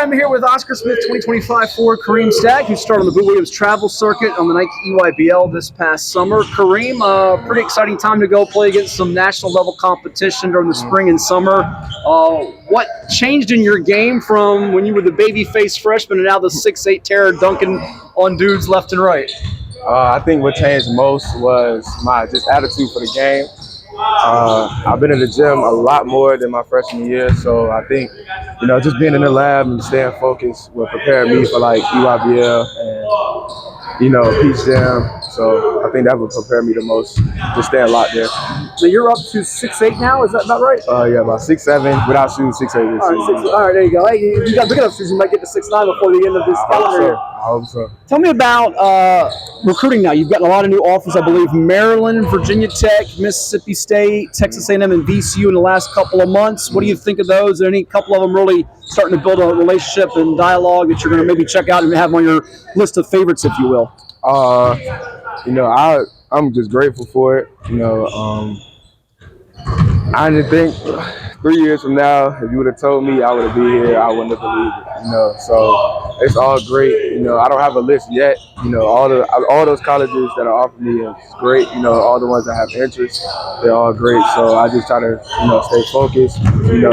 I'm here with Oscar Smith 2025 for Kareem Stagg, who started on the Boo Williams travel circuit on the Nike EYBL this past summer. Kareem, pretty exciting time to go play against some national level competition during the spring and summer. What changed in your game from when you were the baby-faced freshman and now the 6'8" terror dunking on dudes left and right? I think what changed most was my just attitude for the game. I've been in the gym a lot more than my freshman year, so I think, just being in the lab and staying focused will prepare me for like EYBL and, Peach Jam. So I think that would prepare me the most to stay a lot there. So you're up to 6'8" now, is that about right? Yeah, about 6'7", without shooting 6'8". All right, there you go. Hey, you got big enough shoes, you might get to 6'9" before the end of this calendar year. I hope so. Tell me about recruiting now. You've gotten a lot of new offers, I believe. Maryland, Virginia Tech, Mississippi State, Texas A&M, and VCU in the last couple of months. What do you think of those? Are any couple of them really starting to build a relationship and dialogue that you're going to maybe check out and have on your list of favorites, if you will? I'm just grateful for it. I didn't think 3 years from now, if you would have told me I would be here, I wouldn't have believed it. So it's all great. I don't have a list yet. All those colleges that are offering me is great. All the ones that have interest, they're all great. So I just try to, stay focused.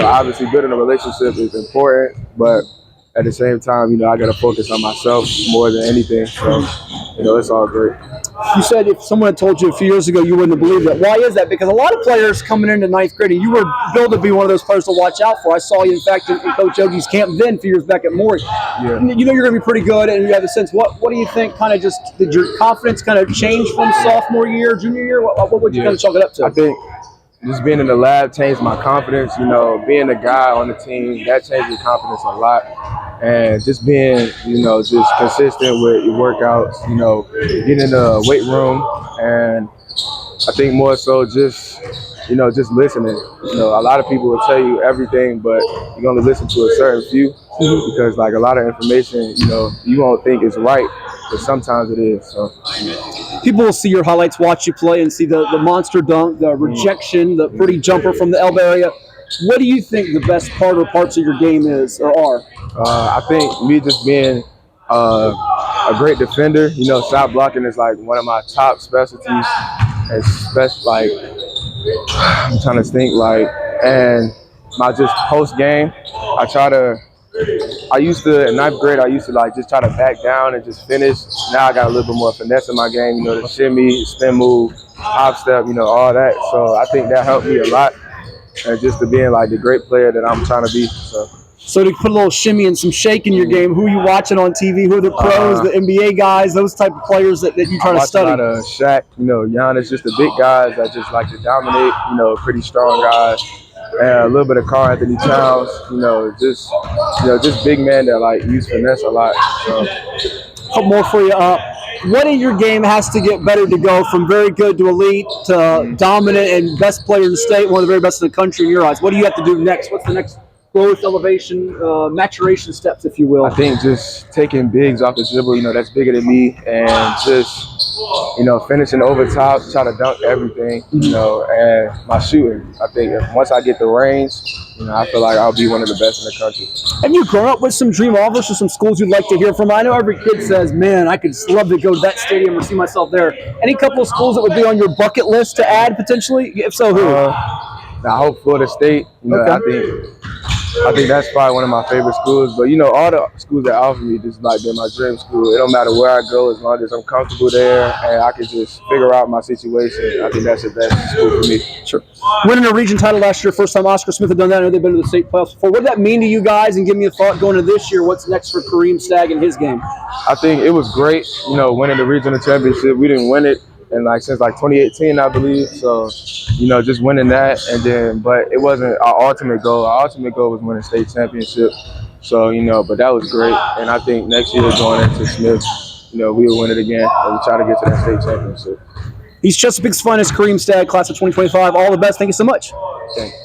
Obviously building a relationship is important, but at the same time, I got to focus on myself more than anything. So, it's all great. You said if someone had told you a few years ago, you wouldn't have believed it. Why is that? Because a lot of players coming into ninth grade, and you were billed to be one of those players to watch out for. I saw you, in fact, in Coach Yogi's camp then a few years back at Maury. Yeah. You know you're going to be pretty good, and you have a sense. What do you think kind of just did your confidence kind of change from sophomore year, junior year? What would you kind of chalk it up to? I think just being in the lab changed my confidence. Being the guy on the team, that changed your confidence a lot. And just being, just consistent with your workouts, getting in the weight room. And I think more so just listening. A lot of people will tell you everything, but you can only listen to a certain few because like a lot of information, you won't think is right, but sometimes it is. So people will see your highlights, watch you play, and see the monster dunk, the rejection, the pretty jumper from the elbow area. What do you think the best part or parts of your game is or are? I think me just being a great defender. Shot blocking is like one of my top specialties. Especially I'm trying to think and my just post game. In ninth grade, I used to just try to back down and just finish. Now I got a little bit more finesse in my game. The shimmy, spin move, hop step, all that. So I think that helped me a lot. And just to being the great player that I'm trying to be. So to put a little shimmy and some shake in your game, who are you watching on TV? Who are the pros, the NBA guys, those type of players that you try to study? I watch a lot of Shaq, Giannis, just the big guys that just like to dominate, pretty strong guys. And a little bit of Karl Anthony Towns, just big men that use finesse a lot. So. Couple more for you. What in your game has to get better to go from very good to elite to dominant and best player in the state, one of the very best in the country in your eyes? What do you have to do next? What's the next growth, elevation, maturation steps, if you will? I think just taking bigs off the dribble, that's bigger than me, and just, finishing over top, try to dunk everything, and my shooting. I think once I get the range, I feel like I'll be one of the best in the country. Have you grown up with some dream offers or some schools you'd like to hear from? I know every kid says, man, I could love to go to that stadium or see myself there. Any couple of schools that would be on your bucket list to add potentially? If so, who? I hope Florida State. Okay. I think that's probably one of my favorite schools. But, all the schools that offer me, just they're my dream school. It don't matter where I go as long as I'm comfortable there and I can just figure out my situation. I think that's the best school for me. Sure. Winning a region title last year, first time Oscar Smith had done that. I know they've been to the state playoffs before. What did that mean to you guys? And give me a thought going into this year. What's next for Kareem Stagg in his game? I think it was great, winning the regional championship. We didn't win it since 2018, I believe. So, just winning that, but it wasn't our ultimate goal. Our ultimate goal was winning state championship. So, but that was great. And I think next year going into Smith, we will win it again and we try to get to that state championship. He's Chesapeake's finest, Kareem Stagg, class of 2025. All the best. Thank you so much. Thanks.